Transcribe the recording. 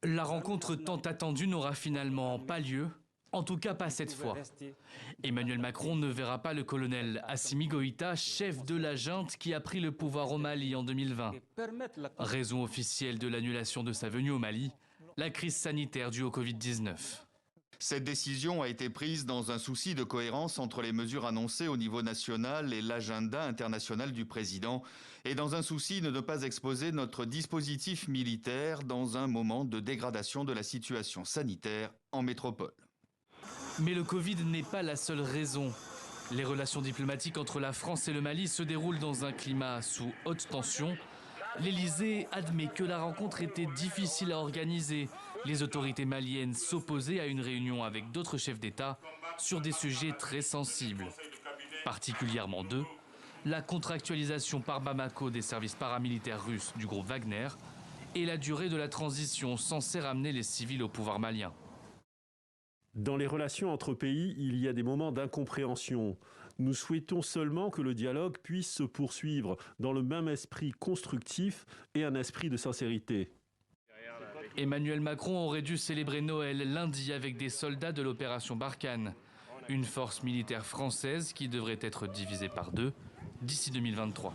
La rencontre tant attendue n'aura finalement pas lieu, en tout cas pas cette fois. Emmanuel Macron ne verra pas le colonel Assimi Goïta, chef de la junte qui a pris le pouvoir au Mali en 2020. Raison officielle de l'annulation de sa venue au Mali, la crise sanitaire due au Covid-19. Cette décision a été prise dans un souci de cohérence entre les mesures annoncées au niveau national et l'agenda international du président, et dans un souci de ne pas exposer notre dispositif militaire dans un moment de dégradation de la situation sanitaire en métropole. Mais le Covid n'est pas la seule raison. Les relations diplomatiques entre la France et le Mali se déroulent dans un climat sous haute tension. L'Élysée admet que la rencontre était difficile à organiser. Les autorités maliennes s'opposaient à une réunion avec d'autres chefs d'État sur des sujets très sensibles. Particulièrement deux, la contractualisation par Bamako des services paramilitaires russes du groupe Wagner et la durée de la transition censée ramener les civils au pouvoir malien. Dans les relations entre pays, il y a des moments d'incompréhension. Nous souhaitons seulement que le dialogue puisse se poursuivre dans le même esprit constructif et un esprit de sincérité. Emmanuel Macron aurait dû célébrer Noël lundi avec des soldats de l'opération Barkhane, une force militaire française qui devrait être divisée par deux d'ici 2023.